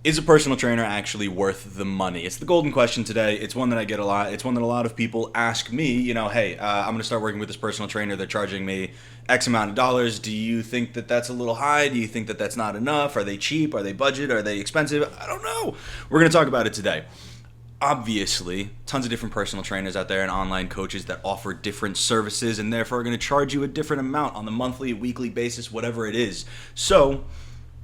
Is a personal trainer actually worth the money? It's the golden question today. It's one that I get a lot. It's one that a lot of people ask me, hey, I'm going to start working with this personal trainer. They're charging me X amount of dollars. Do you think that that's a little high? Do you think that that's not enough? Are they cheap? Are they budget? Are they expensive? I don't know. We're going to talk about it today. Obviously, tons of different personal trainers out there and online coaches that offer different services and therefore are going to charge you a different amount on the monthly, weekly basis, whatever it is. So,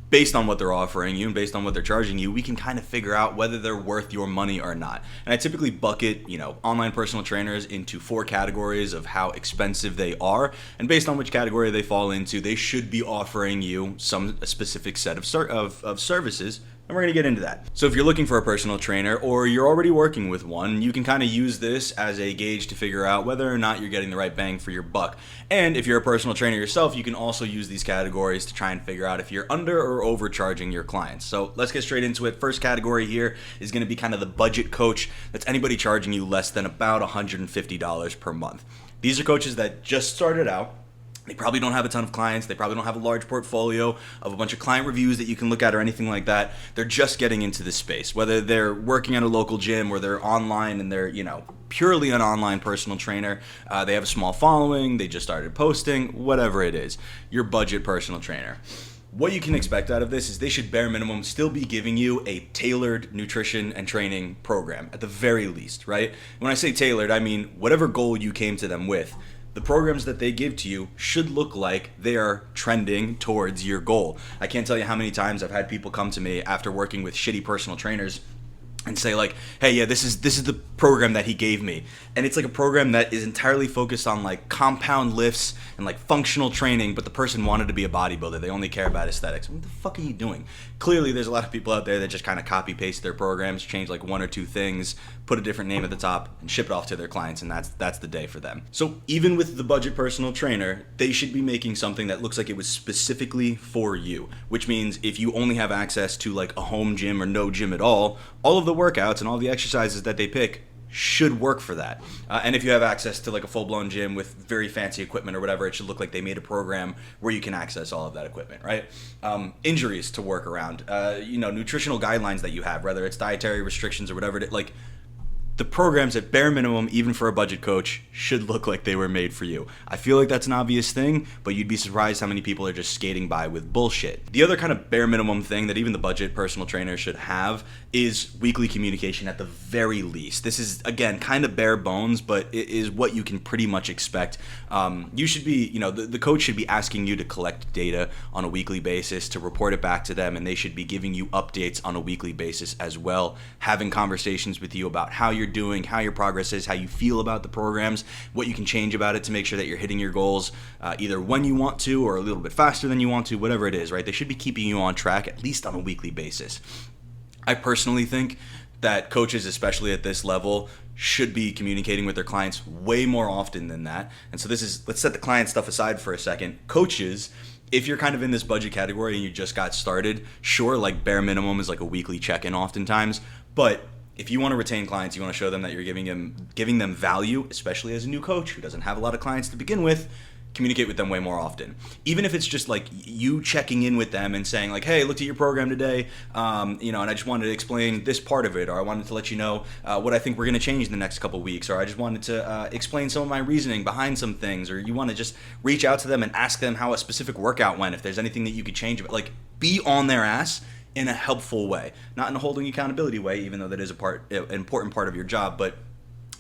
based on what they're offering you and based on what they're charging you, we can kind of figure out whether they're worth your money or not. And I typically bucket, online personal trainers into 4 categories of how expensive they are. And based on which category they fall into, they should be offering you a specific set of services. And we're going to get into that. So if you're looking for a personal trainer or you're already working with one, you can kind of use this as a gauge to figure out whether or not you're getting the right bang for your buck. And if you're a personal trainer yourself, you can also use these categories to try and figure out if you're under or overcharging your clients. So let's get straight into it. First category here is going to be kind of the budget coach. That's anybody charging you less than about $150 per month. These are coaches that just started out. They probably don't have a ton of clients. They probably don't have a large portfolio of a bunch of client reviews that you can look at or anything like that. They're just getting into this space. Whether they're working at a local gym or they're online and they're, purely an online personal trainer. They have a small following. They just started posting, whatever it is. Your budget personal trainer. What you can expect out of this is they should bare minimum still be giving you a tailored nutrition and training program at the very least, right? When I say tailored, I mean whatever goal you came to them with. The programs that they give to you should look like they are trending towards your goal. I can't tell you how many times I've had people come to me after working with shitty personal trainers and say like, hey, yeah, this is the program that he gave me. And it's like a program that is entirely focused on like compound lifts and like functional training, but the person wanted to be a bodybuilder. They only care about aesthetics. What the fuck are you doing? Clearly, there's a lot of people out there that just kind of copy paste their programs, change like 1 or 2 things, put a different name at the top, and ship it off to their clients, and that's the day for them. So even with the budget personal trainer, they should be making something that looks like it was specifically for you, which means if you only have access to like a home gym or no gym at all of the workouts and all the exercises that they pick should work for that. And if you have access to like a full-blown gym with very fancy equipment or whatever, it should look like they made a program where you can access all of that equipment, right? Injuries to work around, nutritional guidelines that you have, whether it's dietary restrictions or whatever it is, like the programs at bare minimum, even for a budget coach, should look like they were made for you. I feel like that's an obvious thing, but you'd be surprised how many people are just skating by with bullshit. The other kind of bare minimum thing that even the budget personal trainer should have is weekly communication at the very least. This is, again, kind of bare bones, but it is what you can pretty much expect. You should be, the coach should be asking you to collect data on a weekly basis, to report it back to them, and they should be giving you updates on a weekly basis as well, having conversations with you about how you're doing, how your progress is, how you feel about the programs, what you can change about it to make sure that you're hitting your goals either when you want to or a little bit faster than you want to, whatever it is, right? They should be keeping you on track at least on a weekly basis. I personally think that coaches, especially at this level, should be communicating with their clients way more often than that. And so let's set the client stuff aside for a second. Coaches, if you're kind of in this budget category and you just got started, sure, like bare minimum is like a weekly check-in oftentimes, but if you want to retain clients, you want to show them that you're giving them value, especially as a new coach who doesn't have a lot of clients to begin with, communicate with them way more often. Even if it's just like you checking in with them and saying like, hey, I looked at your program today, and I just wanted to explain this part of it, or I wanted to let you know what I think we're going to change in the next couple weeks, or I just wanted to explain some of my reasoning behind some things, or you want to just reach out to them and ask them how a specific workout went, if there's anything that you could change. Like, be on their ass in a helpful way, not in a holding accountability way, even though that is an important part of your job, but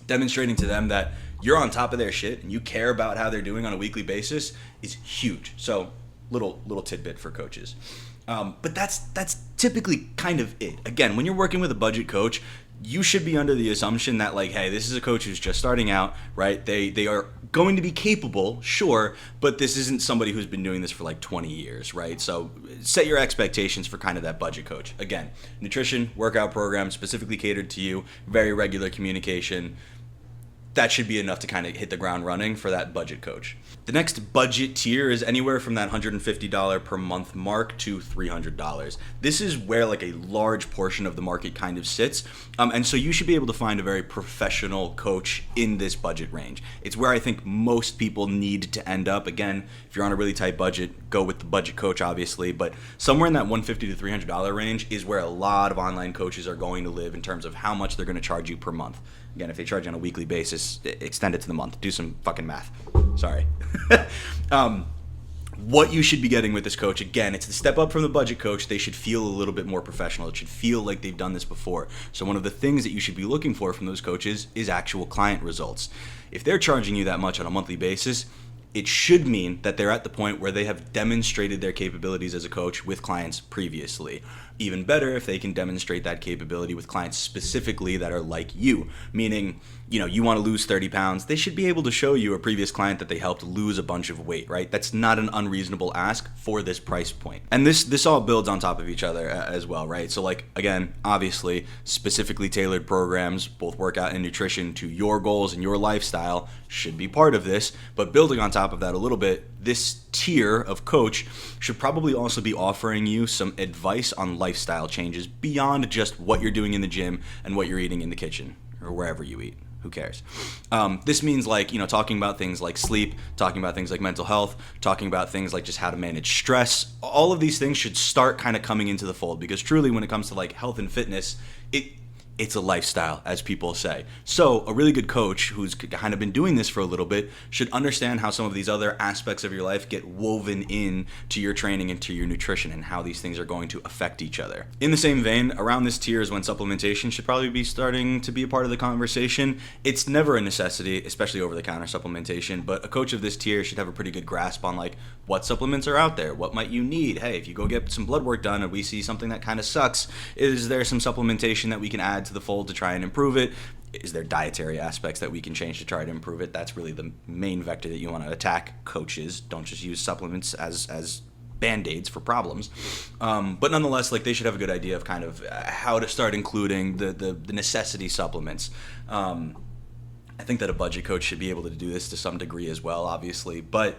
demonstrating to them that you're on top of their shit and you care about how they're doing on a weekly basis is huge. So little tidbit for coaches. But that's typically kind of it. Again, when you're working with a budget coach, you should be under the assumption that like, hey, this is a coach who's just starting out, right? They are going to be capable, sure, but this isn't somebody who's been doing this for like 20 years, right? So set your expectations for kind of that budget coach. Again, nutrition, workout program specifically catered to you, very regular communication. that should be enough to kind of hit the ground running for that budget coach. The next budget tier is anywhere from that $150 per month mark to $300. This is where like a large portion of the market kind of sits. And so you should be able to find a very professional coach in this budget range. It's where I think most people need to end up. Again, if you're on a really tight budget, go with the budget coach, obviously. But somewhere in that $150 to $300 range is where a lot of online coaches are going to live in terms of how much they're going to charge you per month. Again, if they charge you on a weekly basis, extend it to the month. Do some fucking math. Sorry. What you should be getting with this coach, again, it's the step up from the budget coach. They should feel a little bit more professional. It should feel like they've done this before. So one of the things that you should be looking for from those coaches is actual client results. If they're charging you that much on a monthly basis, it should mean that they're at the point where they have demonstrated their capabilities as a coach with clients previously. Even better if they can demonstrate that capability with clients specifically that are like you, meaning, you want to lose 30 pounds. They should be able to show you a previous client that they helped lose a bunch of weight, right? That's not an unreasonable ask for this price point. And this all builds on top of each other as well, right? So like, again, obviously, specifically tailored programs, both workout and nutrition to your goals and your lifestyle should be part of this. But building on top of that a little bit, this tier of coach should probably also be offering you some advice on lifestyle changes beyond just what you're doing in the gym and what you're eating in the kitchen or wherever you eat. Who cares? This means like, talking about things like sleep, talking about things like mental health, talking about things like just how to manage stress. All of these things should start kind of coming into the fold because truly when it comes to like health and fitness, it's a lifestyle, as people say. So a really good coach who's kind of been doing this for a little bit should understand how some of these other aspects of your life get woven in to your training and to your nutrition and how these things are going to affect each other. In the same vein, around this tier is when supplementation should probably be starting to be a part of the conversation. It's never a necessity, especially over-the-counter supplementation, but a coach of this tier should have a pretty good grasp on like what supplements are out there, what might you need. Hey, if you go get some blood work done and we see something that kind of sucks, is there some supplementation that we can add to the fold to try and improve it? Is there dietary aspects that we can change to try to improve it? That's really the main vector that you want to attack, coaches. Don't just use supplements as band-aids for problems. But nonetheless, like they should have a good idea of kind of how to start including the necessity supplements. I think that a budget coach should be able to do this to some degree as well, obviously, but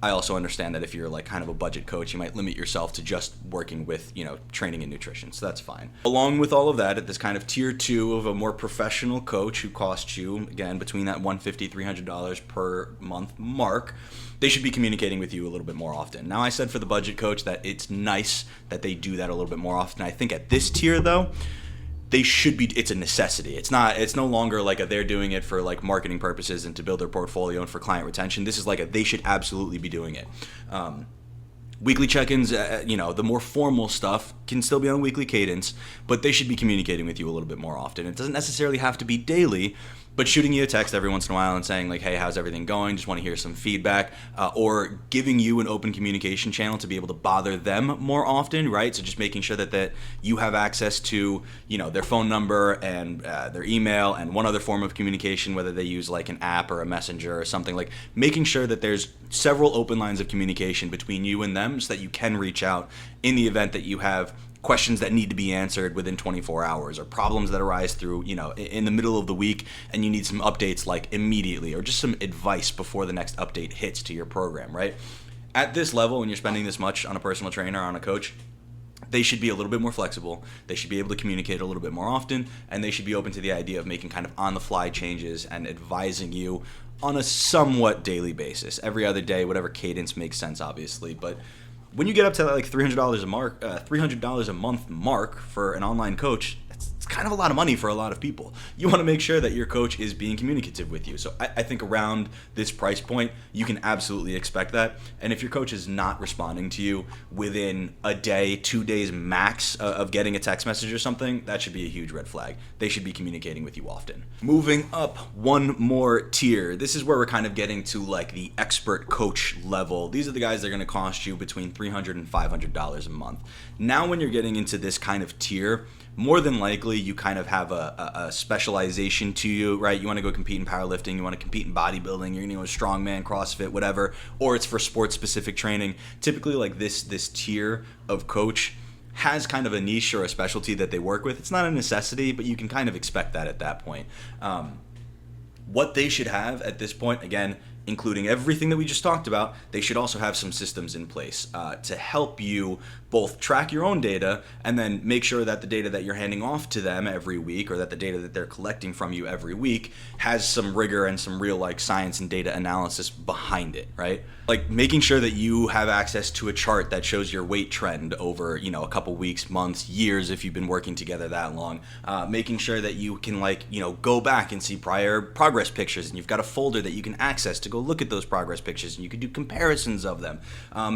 I also understand that if you're like kind of a budget coach, you might limit yourself to just working with, training and nutrition. So that's fine. Along with all of that, at this kind of tier 2 of a more professional coach who costs you, again, between that $150, $300 per month mark, they should be communicating with you a little bit more often. Now, I said for the budget coach that it's nice that they do that a little bit more often. I think at this tier, though, it's a necessity. It's no longer like they're doing it for like marketing purposes and to build their portfolio and for client retention. This is like they should absolutely be doing it. Weekly check-ins, the more formal stuff can still be on a weekly cadence, but they should be communicating with you a little bit more often. It doesn't necessarily have to be daily, but shooting you a text every once in a while and saying like, hey, how's everything going? Just want to hear some feedback, or giving you an open communication channel to be able to bother them more often, right? So just making sure that you have access to, their phone number and their email and one other form of communication, whether they use like an app or a messenger or something, like making sure that there's several open lines of communication between you and them so that you can reach out in the event that you have questions that need to be answered within 24 hours or problems that arise through, in the middle of the week and you need some updates like immediately or just some advice before the next update hits to your program, right? At this level, when you're spending this much on a personal trainer, on a coach, they should be a little bit more flexible. They should be able to communicate a little bit more often, and they should be open to the idea of making kind of on-the-fly changes and advising you on a somewhat daily basis. Every other day, whatever cadence makes sense, obviously, but when you get up to like $300 a month mark for an online coach, it's kind of a lot of money for a lot of people. You want to make sure that your coach is being communicative with you. So I think around this price point, you can absolutely expect that. And if your coach is not responding to you within a day, 2 days max of getting a text message or something, that should be a huge red flag. They should be communicating with you often. Moving up one more tier. This is where we're kind of getting to like the expert coach level. These are the guys that are going to cost you between $300 and $500 a month. Now when you're getting into this kind of tier, more than likely you kind of have a specialization to you, right? You want to go compete in powerlifting, you want to compete in bodybuilding, you're going to go strongman, CrossFit, whatever, or it's for sports specific training. Typically like this tier of coach has kind of a niche or a specialty that they work with. It's not a necessity, but you can kind of expect that at that point. What they should have at this point, again, including everything that we just talked about, they should also have some systems in place to help you both track your own data and then make sure that the data that you're handing off to them every week, or that the data that they're collecting from you every week, has some rigor and some real like science and data analysis behind it, right? Like making sure that you have access to a chart that shows your weight trend over, you know, a couple weeks, months, years if you've been working together that long. Making sure that you can like, you know, go back and see prior progress pictures, and you've got a folder that you can access to go look at those progress pictures, and you can do comparisons of them.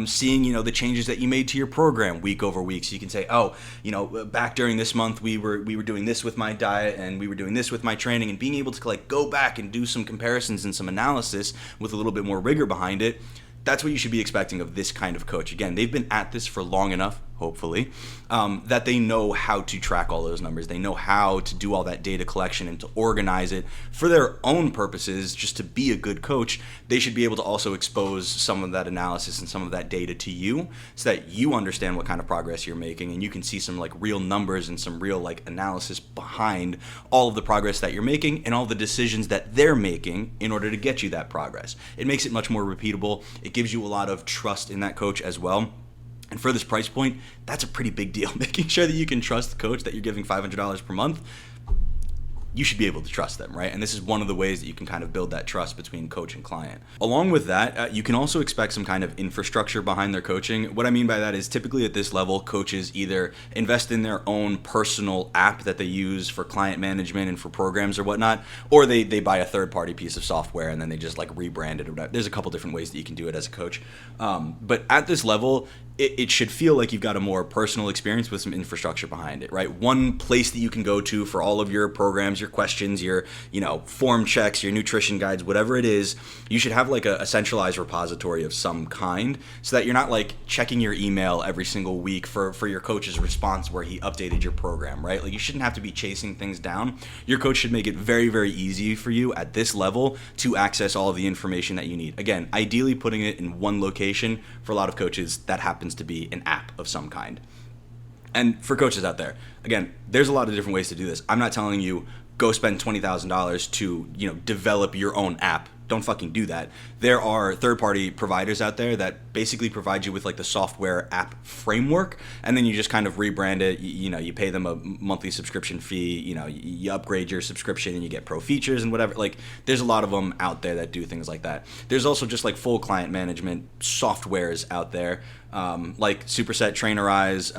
Seeing, you know, the changes that you made to your program week over week, so you can say, oh, you know, back during this month we were doing this with my diet and we were doing this with my training, and being able to like go back and do some comparisons and some analysis with a little bit more rigor behind it. That's what you should be expecting of this kind of coach. Again, they've been at this for long enough, hopefully, that they know how to track all those numbers. They know how to do all that data collection and to organize it for their own purposes. Just to be a good coach, they should be able to also expose some of that analysis and some of that data to you, so that you understand what kind of progress you're making, and you can see some like real numbers and some real like analysis behind all of the progress that you're making and all the decisions that they're making in order to get you that progress. It makes it much more repeatable. It gives you a lot of trust in that coach as well. And for this price point, that's a pretty big deal. Making sure that you can trust the coach that you're giving $500 per month, you should be able to trust them, right? And this is one of the ways that you can kind of build that trust between coach and client. Along with that, you can also expect some kind of infrastructure behind their coaching. What I mean by that is typically at this level, coaches either invest in their own personal app that they use for client management and for programs or whatnot, or they buy a third-party piece of software and then they just like rebrand it or whatever. There's a couple different ways that you can do it as a coach. But at this level, it should feel like you've got a more personal experience with some infrastructure behind it, right? One place that you can go to for all of your programs, your questions, your, you know, form checks, your nutrition guides, whatever it is. You should have like a centralized repository of some kind, so that you're not like checking your email every single week for your coach's response where he updated your program, right? Like you shouldn't have to be chasing things down. Your coach should make it very, very easy for you at this level to access all of the information that you need. Again, ideally putting it in one location. For a lot of coaches, that happens to be an app of some kind. And for coaches out there, again, there's a lot of different ways to do this. I'm not telling you go spend $20,000 to, you know, develop your own app. Don't fucking do that. There are third-party providers out there that basically provide you with like the software app framework, and then you just kind of rebrand it. You know, you pay them a monthly subscription fee. You know, you upgrade your subscription and you get pro features and whatever. Like, there's a lot of them out there that do things like that. There's also just like full client management softwares out there, like Superset, Trainerize,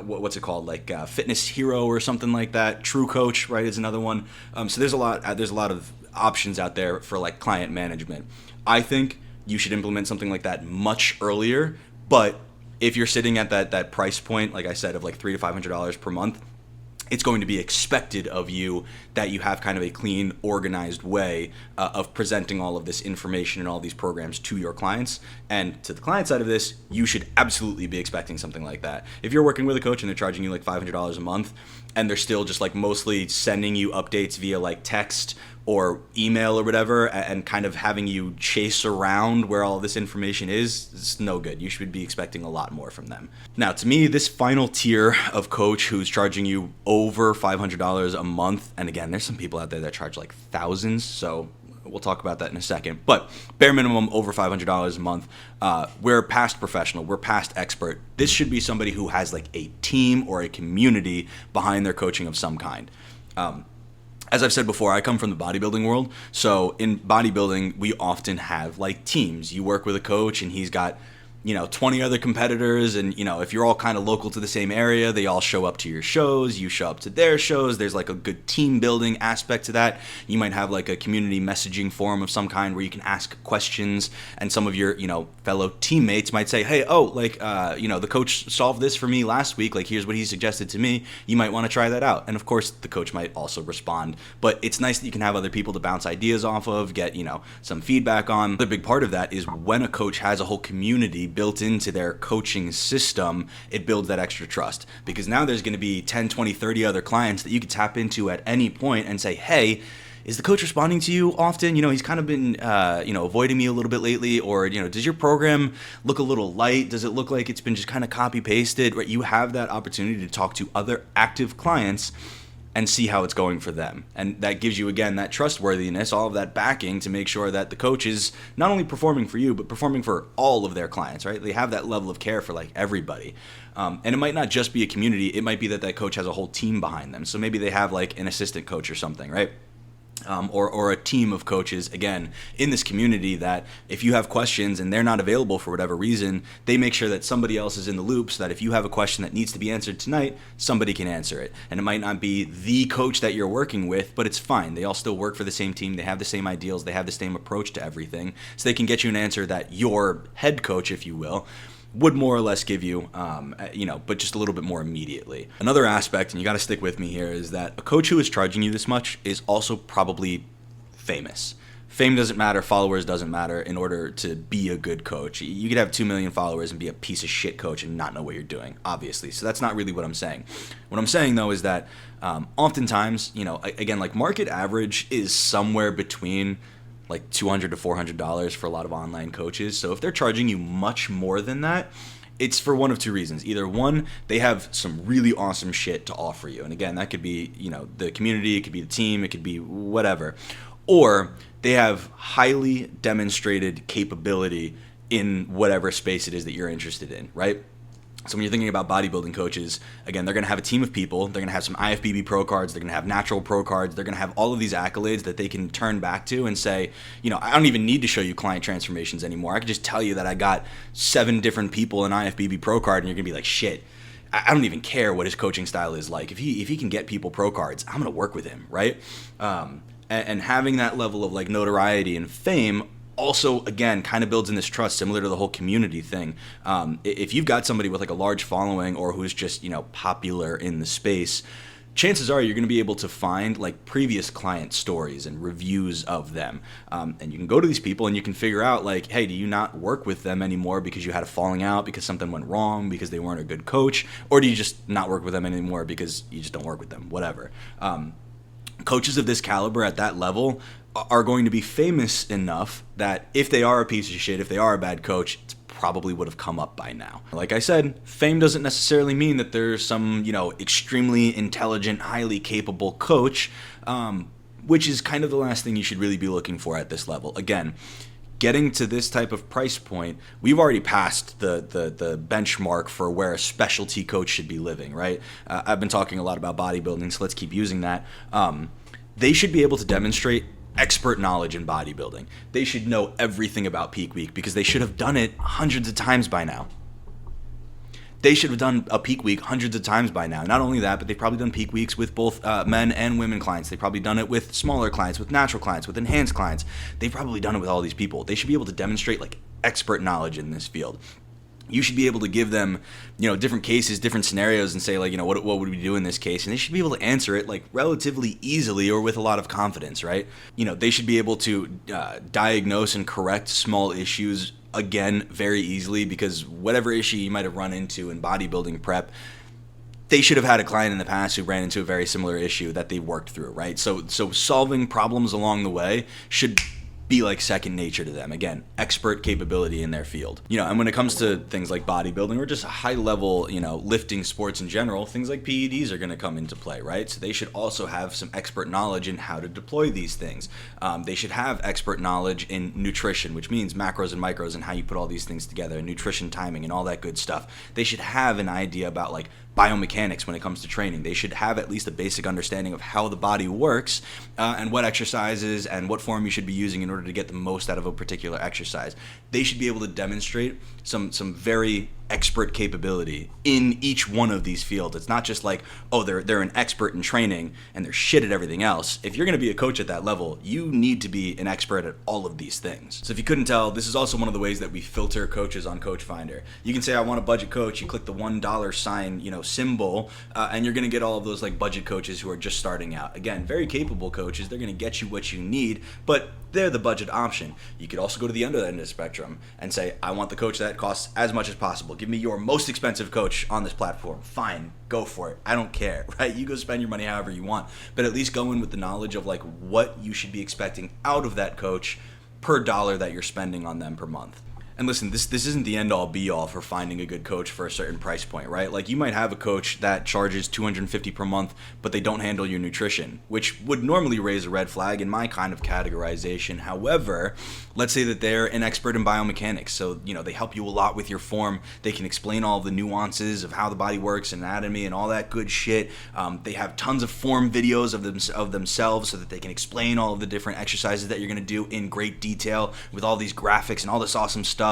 what's it called? Like Fitness Hero or something like that. True Coach, right, is another one. So there's a lot of options out there for like client management. I think you should implement something like that much earlier, but if you're sitting at that price point, like I said, of like $300 to $500 per month, it's going to be expected of you that you have kind of a clean, organized way of presenting all of this information and all these programs to your clients. And to the client side of this, you should absolutely be expecting something like that. If you're working with a coach and they're charging you like $500 a month, and they're still just like mostly sending you updates via like text or email or whatever, and kind of having you chase around where all this information is, it's no good. You should be expecting a lot more from them. Now, to me, this final tier of coach who's charging you over $500 a month, and again, there's some people out there that charge like thousands, so we'll talk about that in a second, but bare minimum over $500 a month. We're past professional, we're past expert. This should be somebody who has like a team or a community behind their coaching of some kind. As I've said before, I come from the bodybuilding world. So in bodybuilding, we often have like teams. You work with a coach and he's got, 20 other competitors, and if you're all kind of local to the same area, they all show up to your shows, you show up to their shows. There's like a good team building aspect to that. You might have like a community messaging forum of some kind where you can ask questions, and some of your fellow teammates might say, hey, the coach solved this for me last week, like here's what he suggested to me, you might want to try that out. And of course the coach might also respond, but it's nice that you can have other people to bounce ideas off of, get some feedback on. The big part of that is when a coach has a whole community built into their coaching system, it builds that extra trust, because now there's going to be 10, 20, 30 other clients that you could tap into at any point and say, hey, is the coach responding to you often? He's kind of been, avoiding me a little bit lately, or, does your program look a little light? Does it look like it's been just kind of copy pasted? Right? You have that opportunity to talk to other active clients and see how it's going for them. And that gives you, again, that trustworthiness, all of that backing to make sure that the coach is not only performing for you, but performing for all of their clients, right? They have that level of care for like everybody. And it might not just be a community. It might be that that coach has a whole team behind them. So maybe they have like an assistant coach or something, right? Or a team of coaches, again, in this community that if you have questions and they're not available for whatever reason, they make sure that somebody else is in the loop so that if you have a question that needs to be answered tonight, somebody can answer it. And it might not be the coach that you're working with, but it's fine. They all still work for the same team. They have the same ideals. They have the same approach to everything. So they can get you an answer that your head coach, if you will, would more or less give you, but just a little bit more immediately. Another aspect, and you got to stick with me here, is that a coach who is charging you this much is also probably famous. Fame doesn't matter, followers doesn't matter in order to be a good coach. You could have 2 million followers and be a piece of shit coach and not know what you're doing, obviously. So that's not really what I'm saying. What I'm saying, though, is that oftentimes, again, like market average is somewhere between like $200 to $400 for a lot of online coaches. So if they're charging you much more than that, it's for one of two reasons. Either one, they have some really awesome shit to offer you. And again, that could be, the community, it could be the team, it could be whatever. Or they have highly demonstrated capability in whatever space it is that you're interested in, right? So when you're thinking about bodybuilding coaches, again, they're going to have a team of people. They're going to have some IFBB pro cards. They're going to have natural pro cards. They're going to have all of these accolades that they can turn back to and say, I don't even need to show you client transformations anymore. I can just tell you that I got 7 different people in IFBB pro card, and you're going to be like, shit, I don't even care what his coaching style is like. If he can get people pro cards, I'm going to work with him, right? And having that level of like notoriety and fame also, again, kind of builds in this trust, similar to the whole community thing. If you've got somebody with like a large following or who's just, popular in the space, chances are you're going to be able to find like previous client stories and reviews of them. And you can go to these people and you can figure out like, hey, do you not work with them anymore because you had a falling out, because something went wrong, because they weren't a good coach, or do you just not work with them anymore because you just don't work with them, whatever. Coaches of this caliber at that level are going to be famous enough that if they are a piece of shit, if they are a bad coach, it probably would have come up by now. Like I said, fame doesn't necessarily mean that there's some, extremely intelligent, highly capable coach, which is kind of the last thing you should really be looking for at this level. Again, getting to this type of price point, we've already passed the benchmark for where a specialty coach should be living, right? I've been talking a lot about bodybuilding, so let's keep using that. They should be able to demonstrate expert knowledge in bodybuilding. They should know everything about Peak Week because they should have done it hundreds of times by now. They should have done a Peak Week hundreds of times by now. Not only that, but they've probably done Peak Weeks with both men and women clients. They've probably done it with smaller clients, with natural clients, with enhanced clients. They've probably done it with all these people. They should be able to demonstrate like expert knowledge in this field. You should be able to give them, different cases, different scenarios and say like, what would we do in this case? And they should be able to answer it like relatively easily or with a lot of confidence, right? They should be able to diagnose and correct small issues, again, very easily, because whatever issue you might have run into in bodybuilding prep, they should have had a client in the past who ran into a very similar issue that they worked through, right? So solving problems along the way should be like second nature to them. Again, expert capability in their field. And when it comes to things like bodybuilding or just high level, lifting sports in general, things like PEDs are going to come into play, right? So they should also have some expert knowledge in how to deploy these things. They should have expert knowledge in nutrition, which means macros and micros and how you put all these things together, and nutrition timing and all that good stuff. They should have an idea about like biomechanics when it comes to training. They should have at least a basic understanding of how the body works and what exercises and what form you should be using in order to get the most out of a particular exercise. They should be able to demonstrate some very expert capability in each one of these fields. It's not just like, oh, they're an expert in training and they're shit at everything else. If you're going to be a coach at that level, you need to be an expert at all of these things. So if you couldn't tell, this is also one of the ways that we filter coaches on Coach Finder. You can say, I want a budget coach. You click the $1 sign, symbol, and you're going to get all of those like budget coaches who are just starting out. Again, very capable coaches. They're going to get you what you need, but they're the budget option. You could also go to the other end of the spectrum and say, I want the coach that costs as much as possible. Give me your most expensive coach on this platform. Fine, go for it. I don't care, right? You go spend your money however you want, but at least go in with the knowledge of like what you should be expecting out of that coach per dollar that you're spending on them per month. And listen, this isn't the end all be all for finding a good coach for a certain price point, right? Like you might have a coach that charges $250 per month, but they don't handle your nutrition, which would normally raise a red flag in my kind of categorization. However, let's say that they're an expert in biomechanics, so they help you a lot with your form. They can explain all of the nuances of how the body works, anatomy, and all that good shit. They have tons of form videos of themselves, so that they can explain all of the different exercises that you're going to do in great detail with all these graphics and all this awesome stuff.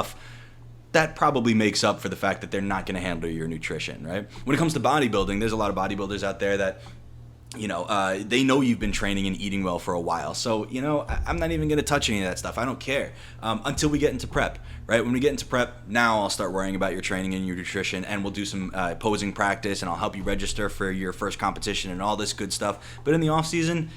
That probably makes up for the fact that they're not going to handle your nutrition, right? When it comes to bodybuilding, there's a lot of bodybuilders out there that they know you've been training and eating well for a while. So, I'm not even going to touch any of that stuff. I don't care until we get into prep, right? When we get into prep, now I'll start worrying about your training and your nutrition, and we'll do some posing practice, and I'll help you register for your first competition and all this good stuff. But in the off season,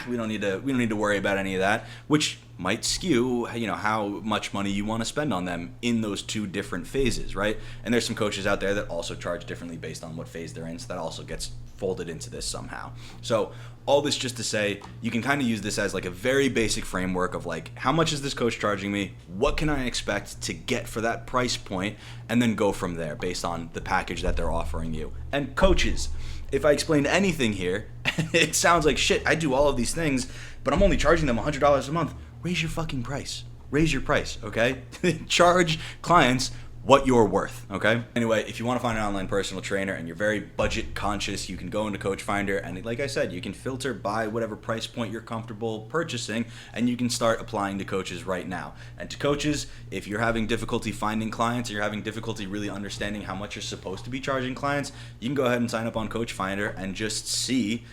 we don't need to worry about any of that, which might skew, how much money you want to spend on them in those two different phases, right? And there's some coaches out there that also charge differently based on what phase they're in, so that also gets folded into this somehow. So all this just to say, you can kind of use this as like a very basic framework of like, how much is this coach charging me? What can I expect to get for that price point? And then go from there based on the package that they're offering you. And coaches, if I explained anything here, it sounds like shit, I do all of these things, but I'm only charging them $100 a month. Raise your fucking price. Raise your price, okay? Charge clients what you're worth, okay? Anyway, if you want to find an online personal trainer and you're very budget conscious, you can go into Coach Finder, and like I said, you can filter by whatever price point you're comfortable purchasing, and you can start applying to coaches right now. And to coaches, if you're having difficulty finding clients, or you're having difficulty really understanding how much you're supposed to be charging clients, you can go ahead and sign up on Coach Finder and just see,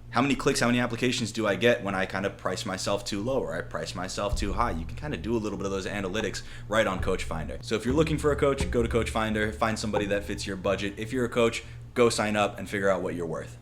how many clicks, how many applications do I get when I kind of price myself too low or I price myself too high? You can kind of do a little bit of those analytics right on Coach Finder. So if you're looking for a coach, go to Coach Finder, find somebody that fits your budget. If you're a coach, go sign up and figure out what you're worth.